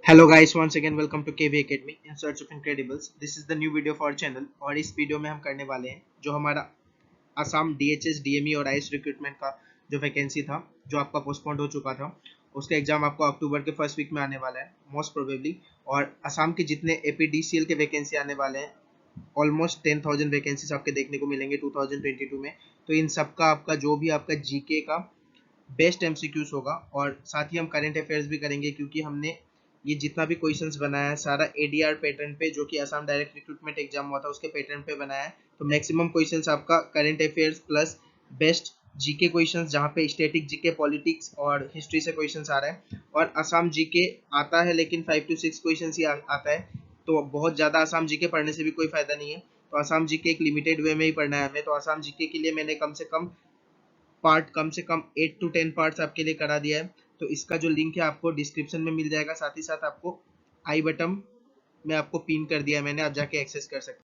Hello guys, once again welcome to KV academy in search of incredibles. This is the new video for channel और इस video में हम करने वाले हैं जो हमारा असम डीएचएस डीएमई और आईएएस रिक्रूटमेंट का जो वैकेंसी था, जो आपका पोस्टपोन्ड हो चुका था, उसका एग्जाम आपको अक्टूबर के फर्स्ट वीक में आने वाला है मोस्ट प्रोबेबली। और असम के जितने एपीडीसीएल के वैकेंसी आने वाले हैं, ऑलमोस्ट 10,000 वैकेंसीज आपके देखने को मिलेंगे 2022 में। तो इन सब का आपका जो भी आपका जीके का बेस्ट एमसीक्यूज होगा और साथ ही हम करंट अफेयर्स भी करेंगे, क्योंकि हमने ये जितना भी क्वेश्चंस बनाया है सारा एडीआर पैटर्न पे, जो कि असम डायरेक्ट रिक्रूटमेंट एग्जाम हुआ था उसके पैटर्न पे बनाया है। तो मैक्सिमम क्वेश्चंस आपका current affairs plus best GK questions, जहाँ पे स्टैटिक जीके, पॉलिटिक्स और हिस्ट्री से क्वेश्चंस आ रहे हैं। और असम जीके आता है लेकिन 5 to 6 क्वेश्चंस ही आता है, तो बहुत ज़्यादा असम जीके पढ़ने से भी कोई फायदा नहीं है। तो असम जीके एक लिमिटेड वे में ही पढ़ना है हमें। तो असम जीके के लिए मैंने कम से कम 8 to 10 पार्ट्स आपके लिए करा दिया है। तो इसका जो लिंक है आपको डिस्क्रिप्शन में मिल जाएगा, साथ ही साथ आपको आई बटन में आपको पिन कर दिया है मैंने, आप जाके एक्सेस कर सकते हैं।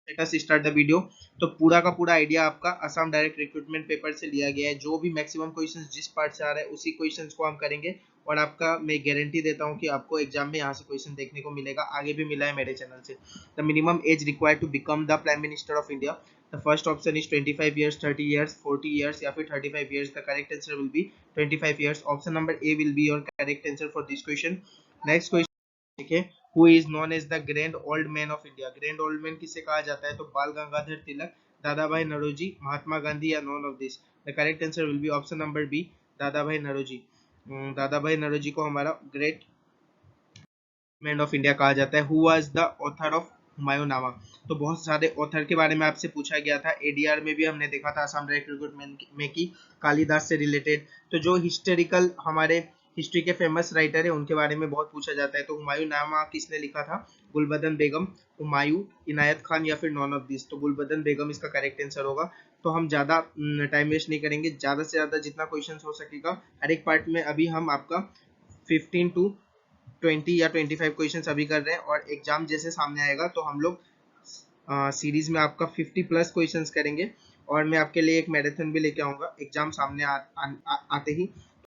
Let us start the video. तो पूरा का पूरा आइडिया आपका असम डायरेक्ट रिक्रूटमेंट पेपर से लिया गया है। जो भी मैक्सिमम क्वेश्चंस जिस पार्ट से आ रहा है उसी क्वेश्चंस को हम करेंगे। और आपका मैं गारंटी देता हूं कि आपको एग्जाम में यहाँ से क्वेश्चन देखने को मिलेगा, आगे भी मिला है मेरे चैनल से। The minimum age required to become the prime minister of India. The first option is 25 years, 30 years, 40 years या फिर 35 years. The correct answer will be 25 years. Option number A will be your correct answer for this question. Next question, ठीक है। Who is known as the grand old man of India. Grand old man किसे कहा जाता है? तो बाल गंगाधर तिलक, दादा भाई नौरोजी, महात्मा गांधी या none of this. The correct answer will be option number B, Dadabhai Naoroji. दादा भाई नौरोजी को हमारा ग्रेट मैन ऑफ इंडिया कहा जाता है। Who was the author of Humayunnama. तो बहुत सारे ऑथर के बारे में आपसे पूछा गया था। एडीआर में भी हमने देखा था असम डायरेक्ट रिक्रूटमेंट में की कालिदास से रिलेटेड। तो जो हिस्टोरिकल हमारे हिस्ट्री के फेमस राइटर है उनके बारे में बहुत पूछा जाता है। तो हुमायूंनामा किसने लिखा था? गुलबदन बेगम, हुमायूं, इनायत खान या फिर नॉन ऑफ दिस। तो गुलबदन बेगम इसका करेक्ट आंसर होगा। तो हम ज्यादा टाइम वेस्ट नहीं करेंगे, ज्यादा से ज्यादा जितना क्वेश्चन हो सकेगा हर एक पार्ट में। अभी हम आपका 15 to 20 या 25 क्वेश्चन अभी कर रहे हैं, और एग्जाम जैसे सामने आएगा तो हम लोग सीरीज में आपका 50+ क्वेश्चंस करेंगे। और मैं आपके लिए एक मैराथन भी लेके आऊंगा एग्जाम सामने आते ही।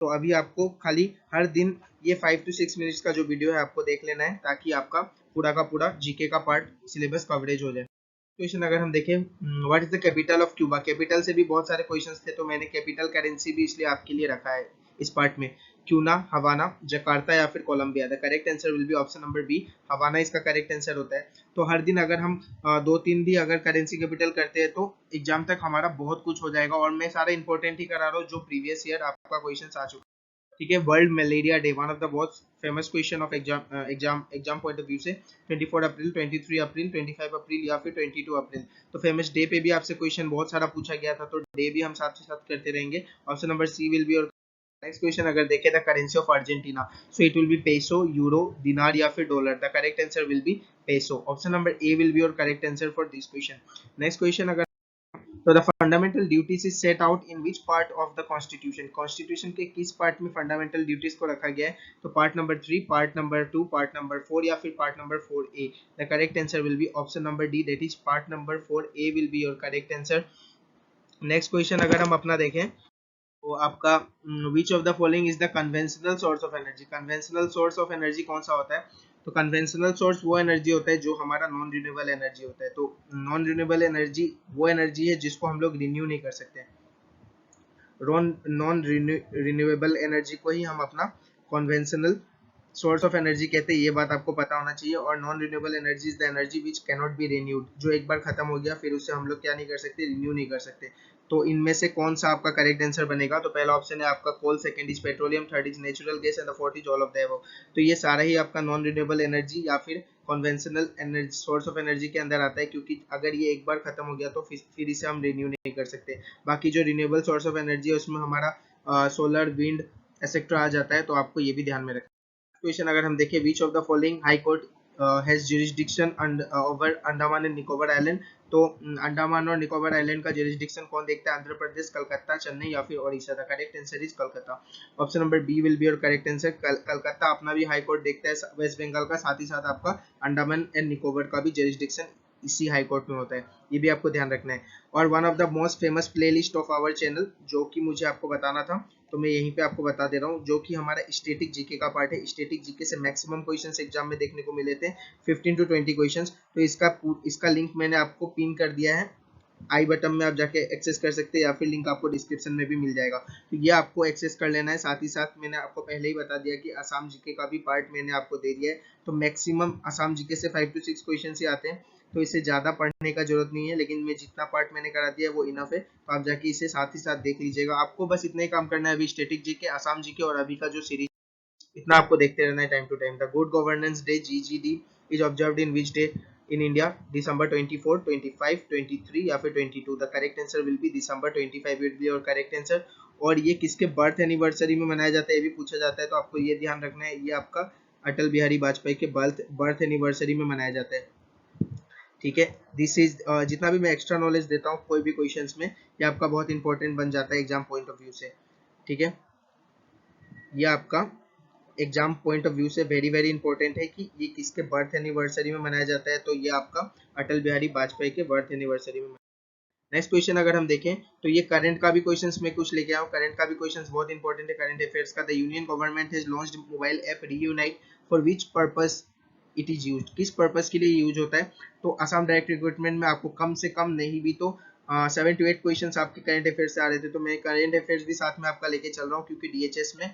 तो अभी आपको खाली हर दिन ये 5 to 6 मिनट्स का जो वीडियो है आपको देख लेना है, ताकि आपका पूरा का पूरा जीके का पार्ट सिलेबस कवरेज हो जाए। क्वेश्चन अगर हम देखें, what is the capital of Cuba. Capital से भी बहुत सारे क्वेश्चंस थे, तो मैंने कैपिटल करेंसी भी इसलिए आपके लिए रखा है इस पार्ट में। क्यूना, हवाना, जकार्ता या फिर Colombia. The correct answer will be option number B, Havana इसका करेक्ट आंसर होता है। तो हर दिन अगर हम 2-3 भी अगर करेंसी कैपिटल करते हैं तो एग्जाम तक हमारा बहुत कुछ हो जाएगा। और मैं सारा इंपॉर्टेंट ही करा रहा हूँ जो प्रीवियस ईयर आपका क्वेश्चन आ चुका है। ठीक है। World malaria day, one of the बहुत famous question of exam point of view से। 24 अप्रैल, 23 अप्रैल, 25 अप्रैल या फिर 22 अप्रैल। तो फेमस डे पे भी आपसे क्वेश्चन बहुत सारा पूछा गया था, तो डे भी हम साथ साथ करते रहेंगे। Option number C will be. और नेक्स्ट क्वेश्चन अगर देखें, the currency of Argentina. So it will be peso, euro, dinar या फिर dollar. The correct answer will be peso. Option number A will be your correct answer for this question. Next question अगर, तो the fundamental duties is set out in which part of the constitution. Constitution के किस part में fundamental duties को रखा गया है? तो part number 3, part number 2, part number 4 या फिर part number 4A। The correct answer will be option number D, that is part number 4A will be your correct answer. Next question अगर हम अपना देखें, तो आपका which of the following is the conventional source of energy. Conventional source of energy कौन सा होता है? तो कन्वेंशनल सोर्स वो एनर्जी होता है जो हमारा नॉन रिन्यूएबल एनर्जी होता है। तो नॉन रिन्यूएबल एनर्जी वो एनर्जी है जिसको हम लोग रिन्यू नहीं कर सकते। नॉन रिन्यूएबल एनर्जी को ही हम अपना कन्वेंशनल सोर्स ऑफ एनर्जी कहते हैं, ये बात आपको पता होना चाहिए। और non renewable energy is the energy which cannot be renewed, जो एक बार खत्म हो गया फिर उससे हम लोग क्या नहीं कर सकते? रिन्यू नहीं कर सकते। तो इनमें से कौन सा आपका करेक्ट आंसर बनेगा? तो पहला ऑप्शन है आपका coal, second is petroleum, third is natural gas and the fourth is all of the above. तो ये सारा ही आपका नॉन रिन्यूएबल एनर्जी या फिर conventional energy source of energy के अंदर आता है, क्योंकि अगर ये एक बार खत्म हो गया तो फिर इसे हम रिन्यू नहीं कर सकते। बाकी जो रिन्यूएबल सोर्स ऑफ एनर्जी है उसमें हमारा सोलर, विंड एक्सेट्रा आ जाता है, तो आपको ये भी ध्यान में रखना। क्वेश्चन अगर हम देखें, which of the following high court has jurisdiction over Andaman and Nicobar island. तो अंडमान और निकोबार आइलैंड का जुरिस्डिक्शन कौन देखता है? आंध्र प्रदेश, कलकत्ता, चेन्नई या फिर Odisha. The correct answer is Calcutta. Option number B will be your correct answer. Calcutta अपना भी हाई कोर्ट देखता है वेस्ट बंगाल का, साथ ही साथ आपका अंडमान एंड निकोबार का भी जुरिस्डिक्शन इसी हाई कोर्ट में होता है, ये भी आपको ध्यान रखना है। और one of the most famous playlist of our channel जो कि मुझे आपको बताना था, तो मैं यहीं पे आपको बता दे रहा हूँ, जो कि हमारा स्टैटिक जीके का पार्ट है। स्टैटिक जीके से मैक्सिमम क्वेश्चंस एग्जाम में देखने को मिले थे, 15 to 20 क्वेश्चंस। तो इसका लिंक मैंने आपको पिन कर दिया है आई बटन में, आप जाके एक्सेस कर सकते हैं, या फिर लिंक आपको डिस्क्रिप्शन में भी मिल जाएगा। तो ये आपको एक्सेस कर लेना है। साथ ही साथ मैंने आपको पहले ही बता दिया कि असम जीके का भी पार्ट मैंने आपको दे दिया है। तो मैक्सिमम असम जीके से 5 to 6 क्वेश्चन ही आते हैं, तो इसे ज़्यादा पढ़ने का जरूरत नहीं है, लेकिन मैं जितना पार्ट मैंने करा दिया है वो इनफ है। तो आप जाके इसे साथ ही साथ देख लीजिएगा। आपको बस इतना ही काम करना है अभी, स्टैटिक जीके, असम जीके और अभी का जो सीरीज, इतना आपको देखते रहना है time to time. The good governance day GGD is observed in which day in India? December 24, 25, 23 या फिर 22? The correct answer will be December 25 will be your correct answer। और ये किसके बर्थ एनिवर्सरी में मनाया जाता है ये भी पूछा जाता है, तो आपको ये ध्यान रखना है, ये आपका अटल बिहारी वाजपेयी के बर्थ एनिवर्सरी में मनाया जाता है। ठीक है, दिस इज जितना भी मैं एक्स्ट्रा नॉलेज देता हूँ कोई भी क्वेश्चंस में, ये आपका बहुत इंपॉर्टेंट बन जाता है एग्जाम पॉइंट ऑफ व्यू से। ठीक है, ये आपका एग्जाम पॉइंट ऑफ व्यू से वेरी वेरी इंपॉर्टेंट है कि ये किसके बर्थ एनिवर्सरी में मनाया जाता है, तो ये आपका अटल बिहारी वाजपेयी के बर्थ एनिवर्सरी में। नेक्स्ट क्वेश्चन अगर हम देखें तो ये करंट का भी क्वेश्चंस मैं कुछ लेके आया हूँ। करंट का भी क्वेश्चंस बहुत इंपॉर्टेंट है, करंट अफेयर्स का। The union government has launched mobile app reunite for which purpose it is used? किस पर्पस के लिए यूज होता है? तो असम डायरेक्ट रिक्रूटमेंट में आपको कम से कम नहीं भी तो 7 to 8 क्वेश्चंस आपके करंट अफेयर्स से आ रहे थे, तो मैं करंट अफेयर्स भी साथ में आपका लेके चल रहा हूँ, क्योंकि डीएचएस में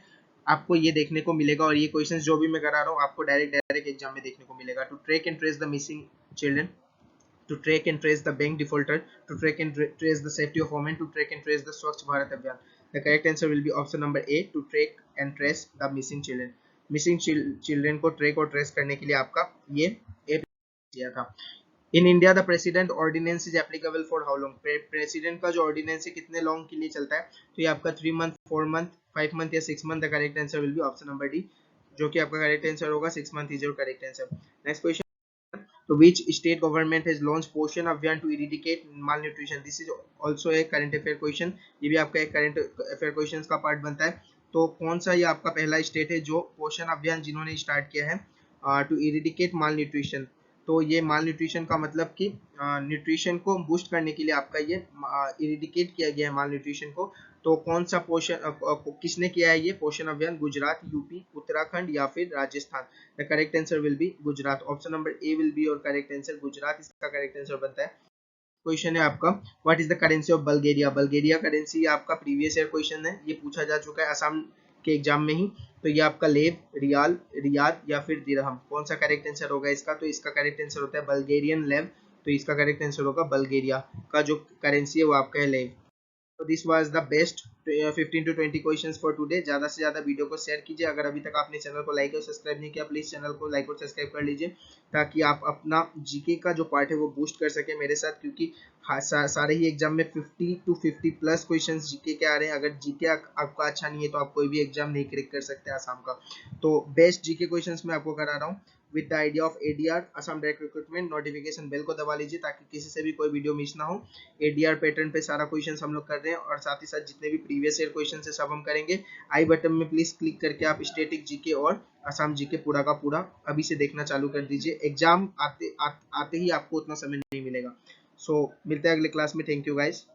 आपको ये देखने को मिलेगा, और ये क्वेश्चंस जो भी मैं करा रहा हूँ आपको डायरेक्ट एग्जाम में देखने को मिलेगा। To track and trace the missing children, to track and trace the bank defaulter, to track and trace the safety of women, to track and trace the Swachh Bharat Abhiyan. The correct answer will be option number A, to track and trace the missing children. Missing children को track और trace करने के लिए आपका ये A दिया था। In India, the president ordinance is applicable for how long? President का जो ordinance है कितने long के लिए चलता है? तो ये आपका 3 month, 4 month, 5 month या 6 month। The correct answer will be option number D, जो कि आपका correct answer होगा 6 month is your correct answer। Next question, तो which state government has launched पोषण अभियान to eradicate malnutrition? This is also a current affair question, ये भी आपका एक current affair questions का पार्ट बनता है। तो कौन सा ये आपका पहला स्टेट है जो पोषण अभियान जिन्होंने स्टार्ट किया है टू इरेडिकेट माल न्यूट्रिशन? तो ये माल न्यूट्रिशन का मतलब कि न्यूट्रिशन को बूस्ट करने के लिए आपका ये इरेडिकेट किया गया है माल न्यूट्रिशन को। तो कौन सा पोषण किसने किया है ये पोषण अभियान? गुजरात, यूपी, उत्तराखंड या फिर Rajasthan? The correct answer will B Gujarat. Option number A will be your correct answer, Gujarat इसका करेक्ट आंसर बनता है। क्वेश्चन है आपका, what is the currency of Bulgaria? Bulgaria currency आपका प्रीवियस ईयर क्वेश्चन है, ये पूछा जा चुका है असम के एग्जाम में ही। तो ये आपका लेव, रियाल, रियाद या फिर दिरहम, कौन सा करेक्ट आंसर होगा इसका? तो इसका करेक्ट आंसर होता है बल्गेरियन लेव, तो इसका करेक्ट आंसर होगा बल्गेरिया का जो करेंसी है वो आपका है लेव। तो this was the best 15 to 20 questions for today. ज्यादा से ज्यादा वीडियो को शेयर कीजिए। अगर अभी तक आपने चैनल को लाइक और सब्सक्राइब नहीं किया, प्लीज चैनल को लाइक और सब्सक्राइब कर लीजिए, ताकि आप अपना जीके का जो पार्ट है वो बूस्ट कर सके मेरे साथ, क्योंकि सारे ही एग्जाम में 50 to 50 प्लस क्वेश्चन जीके के आ रहे हैं। अगर जीके आपका अच्छा नहीं है तो आप कोई भी एग्जाम नहीं क्रैक कर सकते आसाम का। तो बेस्ट जीके क्वेश्चन मैं आपको करा रहा हूँ with the idea of ADR, Assam direct recruitment. Notification bell को दबा लीजिए ताकि किसी से भी कोई वीडियो मिस ना हो। एडीआर पैटर्न पे सारा क्वेश्चन हम लोग कर रहे हैं, और साथ ही साथ जितने भी प्रीवियस ईयर क्वेश्चन है सब हम करेंगे। आई बटन में प्लीज क्लिक करके आप स्टैटिक जीके और असम जीके पूरा का पूरा अभी से देखना चालू कर दीजिए। एग्जाम आते ही आपको उतना समय नहीं मिलेगा। सो मिलते हैं अगले क्लास में। Thank you guys.